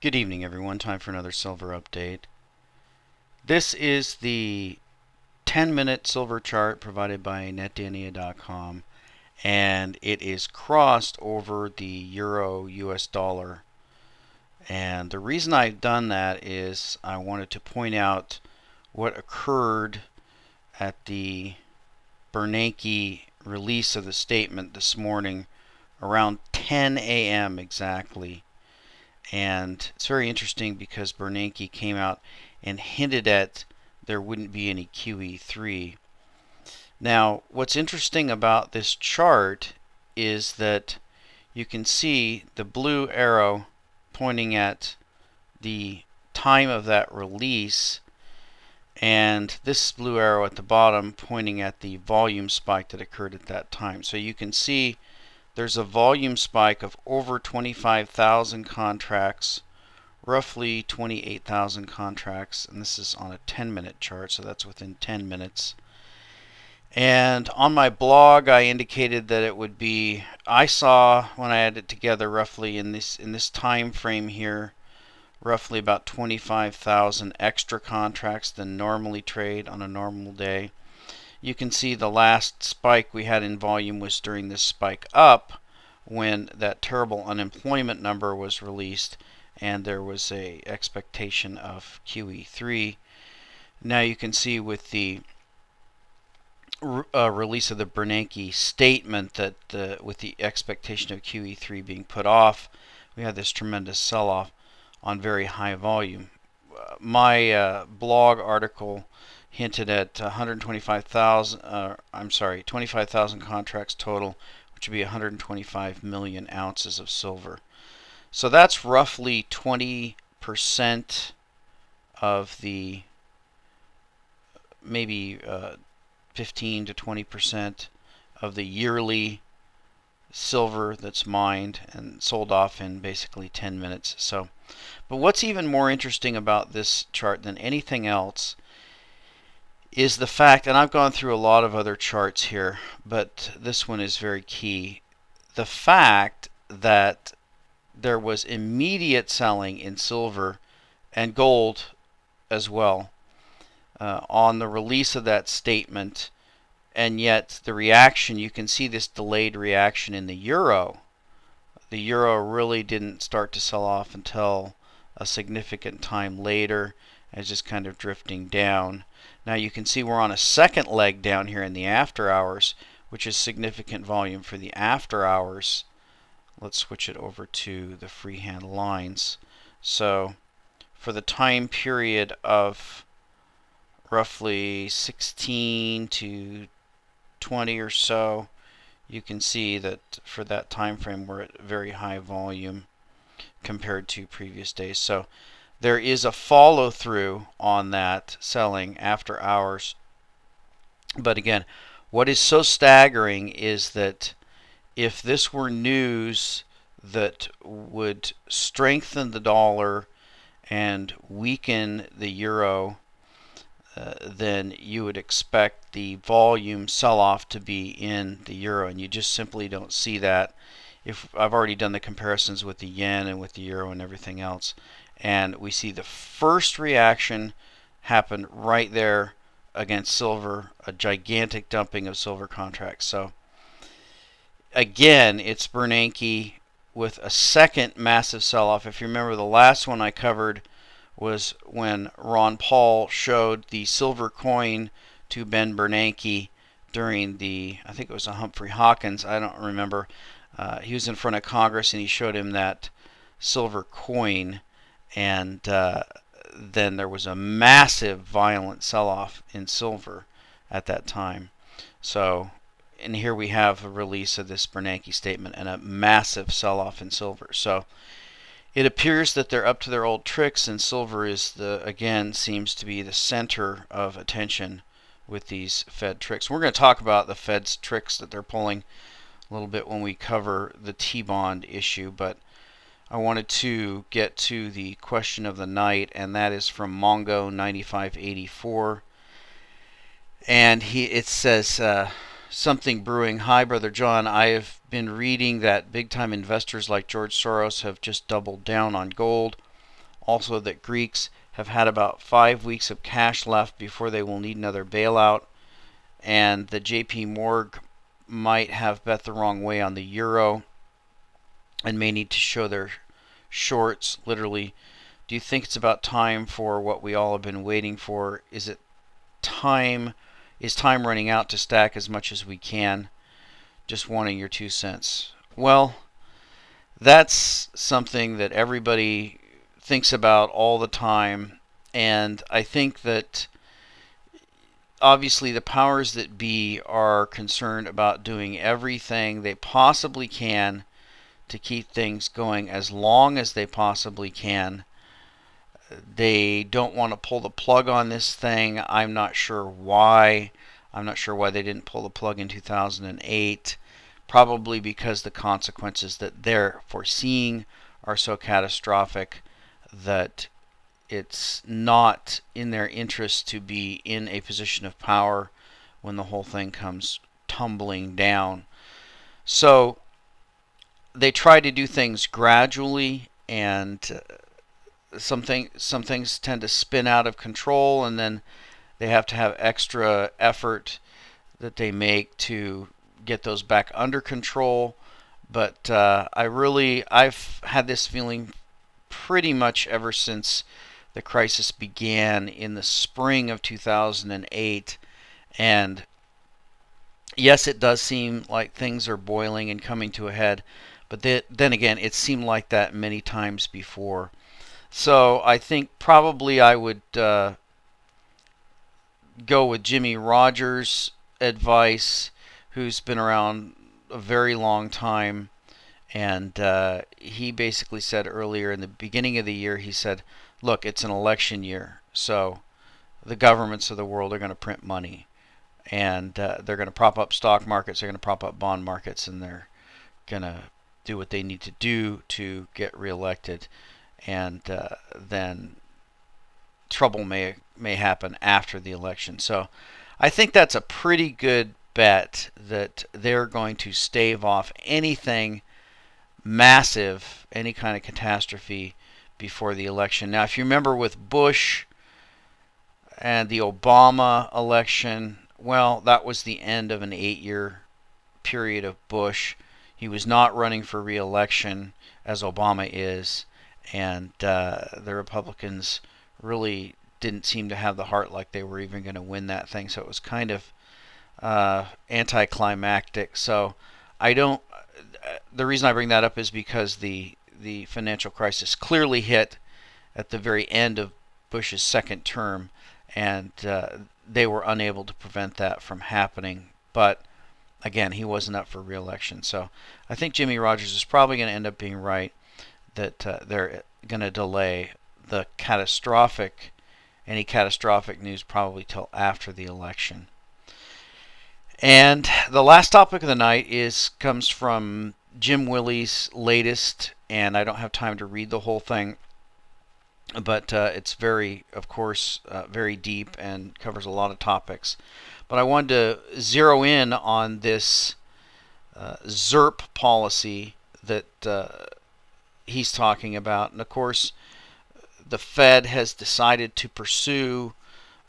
Good evening, everyone. Time for another silver update. This is the 10-minute silver chart provided by netdania.com, and it is crossed over the euro US dollar. And the reason I've done that is I wanted to point out what occurred at the Bernanke release of the statement this morning around 10 a.m. exactly. And it's very interesting because Bernanke came out and hinted at there wouldn't be any QE3. Now, what's interesting about this chart is that you can see the blue arrow pointing at the time of that release, and this blue arrow at the bottom pointing at the volume spike that occurred at that time. So you can see there's a volume spike of over 25,000 contracts, roughly 28,000 contracts, and this is on a 10-minute chart, so that's within 10 minutes. And on my blog, I indicated that it would be, I saw when I added it together roughly in this time frame here, roughly about 25,000 extra contracts than normally trade on a normal day. You can see the last spike we had in volume was during this spike up when that terrible unemployment number was released and there was a expectation of QE3. Now you can see with the release of the Bernanke statement that with the expectation of QE3 being put off, we had this tremendous sell-off on very high volume. My blog article hinted at 25,000 contracts total, which would be 125 million ounces of silver. So that's roughly 20% of the, maybe 15 to 20% of the yearly silver that's mined and sold off in basically 10 minutes. So, but what's even more interesting about this chart than anything else is the fact, and I've gone through a lot of other charts here, but this one is very key, the fact that there was immediate selling in silver and gold as well on the release of that statement, and yet the reaction, you can see this delayed reaction in the euro. The euro really didn't start to sell off until a significant time later, as just kind of drifting down. Now you can see we're on a second leg down here in the after hours, which is significant volume for the after hours. Let's switch it over to the freehand lines. So for the time period of roughly 16 to 20 or so, you can see that for that time frame we're at very high volume compared to previous days. So there is a follow through on that selling after hours. But again, what is so staggering is that if this were news that would strengthen the dollar and weaken the euro, then you would expect the volume sell-off to be in the euro, and you just simply don't see that. If I've already done the comparisons with the yen and with the euro and everything else, and we see the first reaction happen right there against silver, a gigantic dumping of silver contracts. So again, it's Bernanke with a second massive sell-off. If you remember, the last one I covered was when Ron Paul showed the silver coin to Ben Bernanke during the, I think it was a Humphrey Hawkins, I don't remember. He was in front of Congress and he showed him that silver coin, and then there was a massive violent sell-off in silver at that time. So, and here we have a release of this Bernanke statement and a massive sell-off in silver. So it appears that they're up to their old tricks, and silver is again seems to be the center of attention with these Fed tricks. We're going to talk about the Fed's tricks that they're pulling a little bit when we cover the T-bond issue, but I wanted to get to the question of the night, and that is from Mongo9584, and it says something brewing. Hi, Brother John. I have been reading that big-time investors like George Soros have just doubled down on gold. Also that Greeks have had about 5 weeks of cash left before they will need another bailout, and the JP Morgan might have bet the wrong way on the euro and may need to show their shorts. Literally, do you think it's about time for what we all have been waiting for? Is time running out to stack as much as we can? Just wanting your 2 cents. Well, that's something that everybody thinks about all the time, and I think that obviously the powers that be are concerned about doing everything they possibly can to keep things going as long as they possibly can. They don't want to pull the plug on this thing. I'm not sure why. I'm not sure why they didn't pull the plug in 2008. Probably because the consequences that they're foreseeing are so catastrophic that it's not in their interest to be in a position of power when the whole thing comes tumbling down. So they try to do things gradually, and some things tend to spin out of control, and then they have to have extra effort that they make to get those back under control. But I've had this feeling pretty much ever since the crisis began in the spring of 2008. And yes, it does seem like things are boiling and coming to a head, but then again, it seemed like that many times before. So I think probably I would go with Jimmy Rogers' advice, who's been around a very long time. And he basically said earlier in the beginning of the year, he said, look, it's an election year, so the governments of the world are going to print money. And they're going to prop up stock markets, they're going to prop up bond markets, and they're going to do what they need to do to get reelected. And then trouble may happen after the election. So I think that's a pretty good bet that they're going to stave off anything massive, any kind of catastrophe before the election. Now, if you remember with Bush and the Obama election, well, that was the end of an 8-year period of Bush. He was not running for re-election as Obama is, and the Republicans really didn't seem to have the heart like they were even going to win that thing. So it was kind of anticlimactic. So the reason I bring that up is because the financial crisis clearly hit at the very end of Bush's second term, and they were unable to prevent that from happening. But again, he wasn't up for re-election. So I think Jimmy Rogers is probably going to end up being right, that they're going to delay any catastrophic news probably till after the election. And the last topic of the night comes from Jim Willey's latest, and I don't have time to read the whole thing, but it's very, of course, very deep and covers a lot of topics. But I wanted to zero in on this ZIRP policy that he's talking about. And of course, the Fed has decided to pursue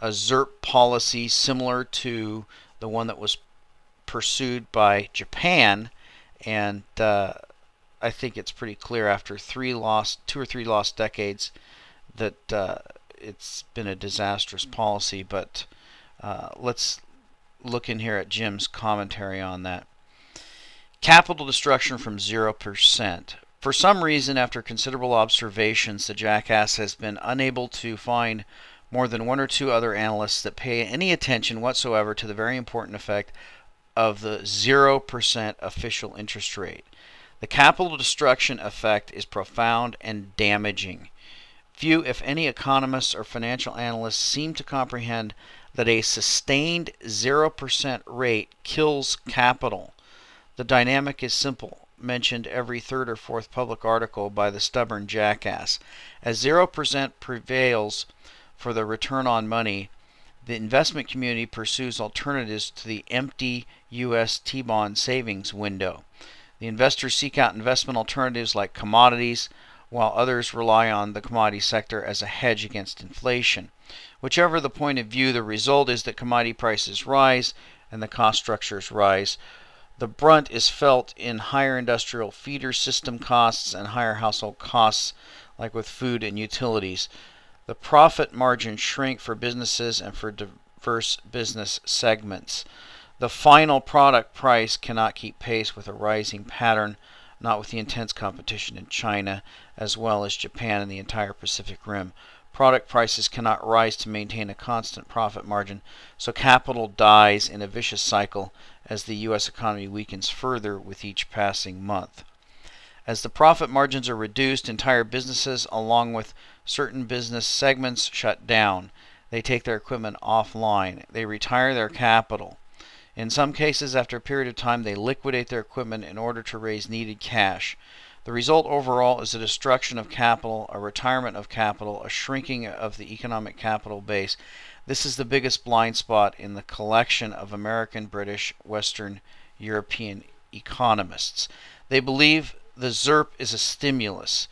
a ZIRP policy similar to the one that was pursued by Japan, and I think it's pretty clear after 2 or 3 lost decades that it's been a disastrous policy. But let's look in here at Jim's commentary on that. Capital destruction from 0%. For some reason, after considerable observations, the jackass has been unable to find more than 1 or 2 other analysts that pay any attention whatsoever to the very important effect of the 0% official interest rate. The capital destruction effect is profound and damaging. Few, if any, economists or financial analysts seem to comprehend that a sustained 0% rate kills capital. The dynamic is simple, mentioned every 3rd or 4th public article by the stubborn jackass. As 0% prevails for the return on money, the investment community pursues alternatives to the empty U.S. T-bond savings window. The investors seek out investment alternatives like commodities, while others rely on the commodity sector as a hedge against inflation. Whichever the point of view, the result is that commodity prices rise and the cost structures rise. The brunt is felt in higher industrial feeder system costs and higher household costs, like with food and utilities. The profit margins shrink for businesses and for diverse business segments. The final product price cannot keep pace with a rising pattern, not with the intense competition in China, as well as Japan and the entire Pacific Rim. Product prices cannot rise to maintain a constant profit margin, so capital dies in a vicious cycle as the U.S. economy weakens further with each passing month. As the profit margins are reduced, entire businesses, along with certain business segments, shut down. They take their equipment offline. They retire their capital. In some cases, after a period of time, they liquidate their equipment in order to raise needed cash. The result overall is a destruction of capital, a retirement of capital, a shrinking of the economic capital base. This is the biggest blind spot in the collection of American, British, Western, European economists. They believe the ZIRP is a stimulus.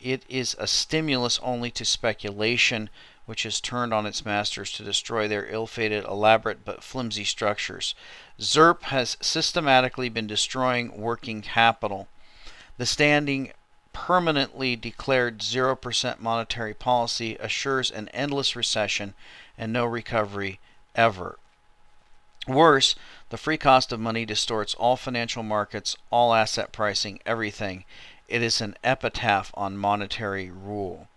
It is a stimulus only to speculation, which has turned on its masters to destroy their ill-fated, elaborate but flimsy structures. ZIRP has systematically been destroying working capital. The standing, permanently declared 0% monetary policy assures an endless recession and no recovery ever. Worse, the free cost of money distorts all financial markets, all asset pricing, everything. It is an epitaph on monetary rule.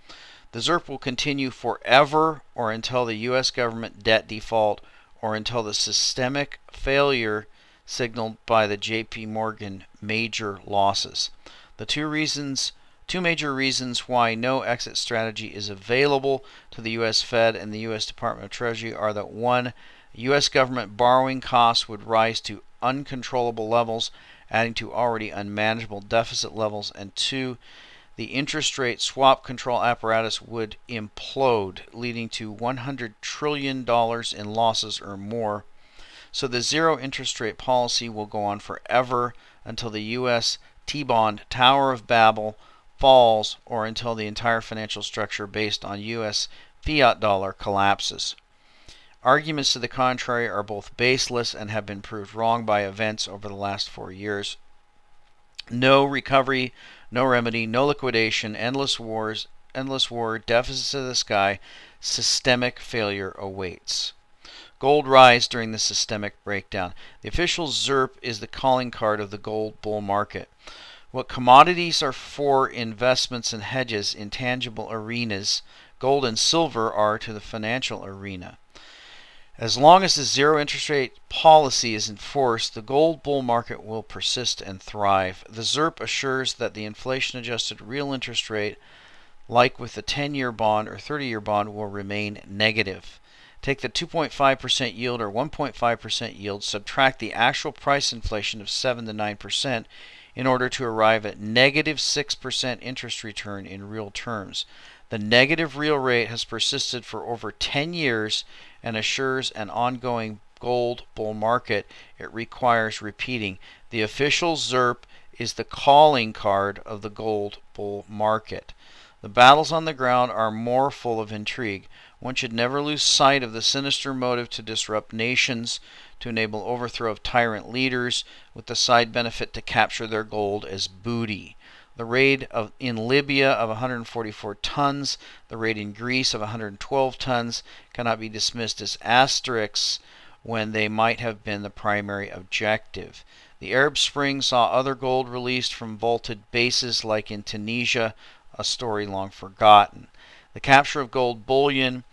The ZIRP will continue forever or until the U.S. government debt default or until the systemic failure signaled by the J.P. Morgan major losses. The two major reasons why no exit strategy is available to the U.S. Fed and the U.S. Department of Treasury are that 1. U.S. government borrowing costs would rise to uncontrollable levels, adding to already unmanageable deficit levels, and 2. The interest rate swap control apparatus would implode, leading to $100 trillion in losses or more. So the zero interest rate policy will go on forever until the U.S. T-bond Tower of Babel falls or until the entire financial structure based on U.S. fiat dollar collapses. Arguments to the contrary are both baseless and have been proved wrong by events over the last 4 years. No recovery, no remedy, no liquidation, endless war, deficits to the sky, systemic failure awaits. Gold rise during the systemic breakdown. The official ZIRP is the calling card of the gold bull market. What commodities are for investments and hedges in tangible arenas, gold and silver are to the financial arena. As long as the zero interest rate policy is enforced, the gold bull market will persist and thrive. The ZIRP assures that the inflation-adjusted real interest rate, like with the 10-year bond or 30-year bond, will remain negative. Take the 2.5% yield or 1.5% yield, subtract the actual price inflation of 7 to 9% in order to arrive at negative 6% interest return in real terms. The negative real rate has persisted for over 10 years and assures an ongoing gold bull market. It requires repeating. The official ZIRP is the calling card of the gold bull market. The battles on the ground are more full of intrigue. One should never lose sight of the sinister motive to disrupt nations, to enable overthrow of tyrant leaders, with the side benefit to capture their gold as booty. The raid in Libya of 144 tons, the raid in Greece of 112 tons cannot be dismissed as asterisks when they might have been the primary objective. The Arab Spring saw other gold released from vaulted bases like in Tunisia, a story long forgotten. The capture of gold bullion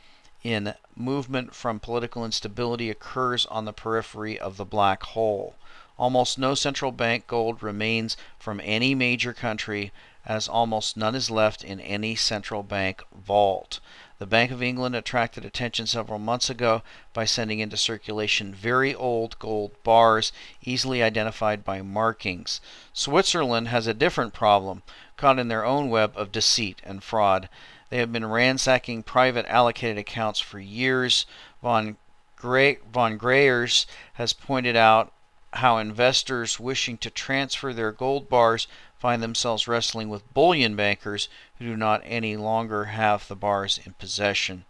in movement from political instability occurs on the periphery of the black hole. Almost no central bank gold remains from any major country, as almost none is left in any central bank vault. The Bank of England attracted attention several months ago by sending into circulation very old gold bars, easily identified by markings. Switzerland has a different problem, caught in their own web of deceit and fraud. They have been ransacking private allocated accounts for years. Von Greyers has pointed out how investors wishing to transfer their gold bars find themselves wrestling with bullion bankers who do not any longer have the bars in possession.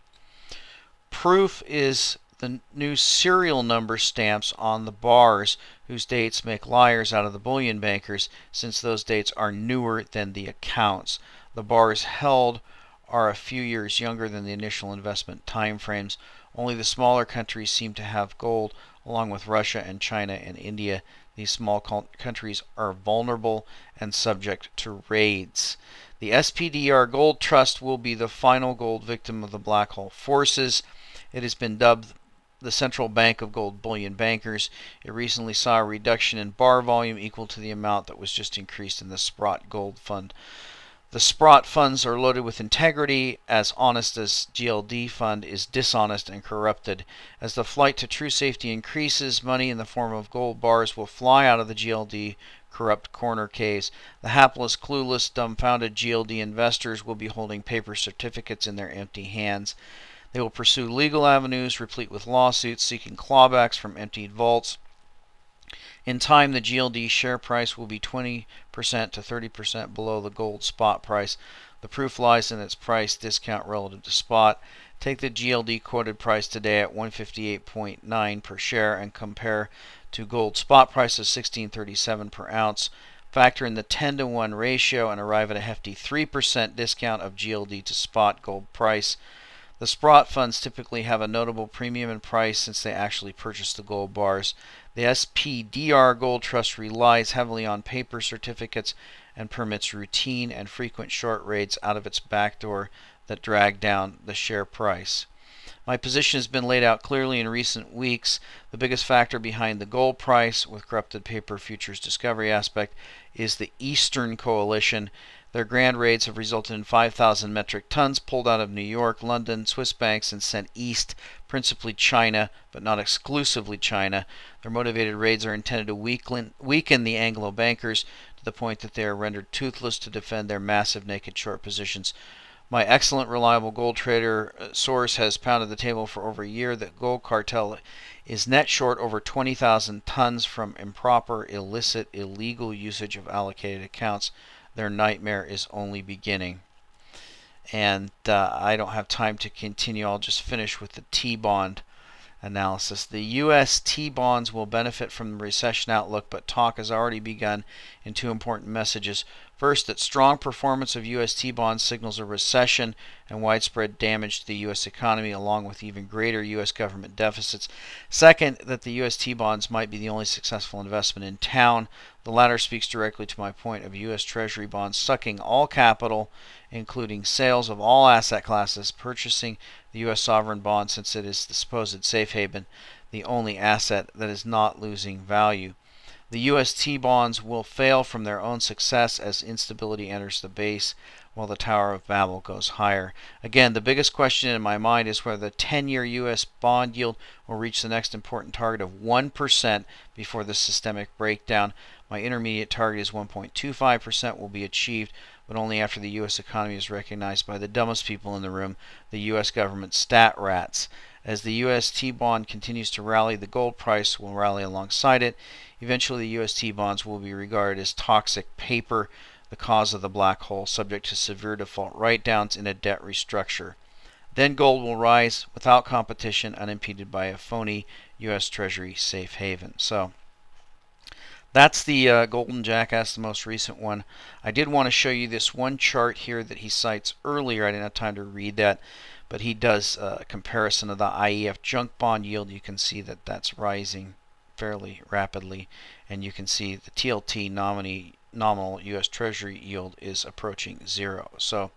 Proof is the new serial number stamps on the bars, whose dates make liars out of the bullion bankers, since those dates are newer than the accounts. The bars held are a few years younger than the initial investment timeframes. Only the smaller countries seem to have gold, along with Russia and China and India. These small countries are vulnerable and subject to raids. The SPDR Gold Trust will be the final gold victim of the black hole forces. It has been dubbed the central bank of gold bullion bankers. It recently saw a reduction in bar volume equal to the amount that was just increased in the Sprott Gold Fund. The Sprott funds are loaded with integrity, as honest as GLD fund is dishonest and corrupted. As the flight to true safety increases, money in the form of gold bars will fly out of the GLD corrupt corner caves. The hapless, clueless, dumbfounded GLD investors will be holding paper certificates in their empty hands. They will pursue legal avenues replete with lawsuits seeking clawbacks from emptied vaults. In time, the GLD share price will be 20% to 30% below the gold spot price. The proof lies in its price discount relative to spot. Take the GLD quoted price today at 158.9 per share and compare to gold spot price of 16.37 per ounce. Factor in the 10 to 1 ratio and arrive at a hefty 3% discount of GLD to spot gold price. The Sprott funds typically have a notable premium in price since they actually purchase the gold bars. The SPDR Gold Trust relies heavily on paper certificates and permits routine and frequent short raids out of its back door that drag down the share price. My position has been laid out clearly in recent weeks. The biggest factor behind the gold price, with corrupted paper futures discovery aspect, is the Eastern Coalition. Their grand raids have resulted in 5,000 metric tons pulled out of New York, London, Swiss banks, and sent east, principally China, but not exclusively China. Their motivated raids are intended to weaken the Anglo bankers to the point that they are rendered toothless to defend their massive naked short positions. My excellent, reliable gold trader source has pounded the table for over a year that gold cartel is net short over 20,000 tons from improper, illicit, illegal usage of allocated accounts. Their nightmare is only beginning. And I don't have time to continue. I'll just finish with the T-bond analysis. The U.S. T-bonds will benefit from the recession outlook, but talk has already begun in two important messages. First, that strong performance of U.S. T-bonds signals a recession and widespread damage to the U.S. economy, along with even greater U.S. government deficits. Second, that the U.S. T-bonds might be the only successful investment in town. The latter speaks directly to my point of U.S. Treasury bonds sucking all capital, including sales of all asset classes, purchasing the U.S. sovereign bond since it is the supposed safe haven, the only asset that is not losing value. The U.S. T-bonds will fail from their own success as instability enters the base while the Tower of Babel goes higher. Again, the biggest question in my mind is whether the 10-year U.S. bond yield will reach the next important target of 1% before the systemic breakdown. My intermediate target is 1.25% will be achieved, but only after the U.S. economy is recognized by the dumbest people in the room, the U.S. government stat rats. As the U.S. T-bond continues to rally, the gold price will rally alongside it. Eventually, the U.S. T-bonds will be regarded as toxic paper, the cause of the black hole, subject to severe default write-downs in a debt restructure. Then gold will rise without competition, unimpeded by a phony U.S. Treasury safe haven. So that's the Golden Jackass, the most recent one. I did want to show you this one chart here that he cites earlier. I didn't have time to read that, but he does a comparison of the IEF junk bond yield. You can see that that's rising fairly rapidly, and you can see the TLT nominal U.S. Treasury yield is approaching zero. So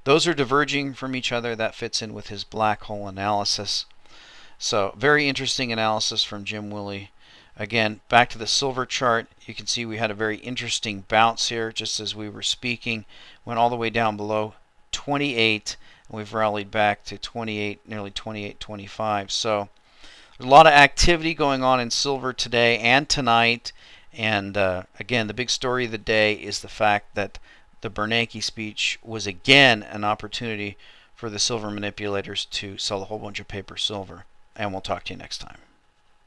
those are diverging from each other. That fits in with his black hole analysis. So very interesting analysis from Jim Willey. Again, back to the silver chart, you can see we had a very interesting bounce here just as we were speaking. Went all the way down below 28, and we've rallied back to 28, nearly 28.25. So there's a lot of activity going on in silver today and tonight. And again, the big story of the day is the fact that the Bernanke speech was again an opportunity for the silver manipulators to sell a whole bunch of paper silver. And we'll talk to you next time.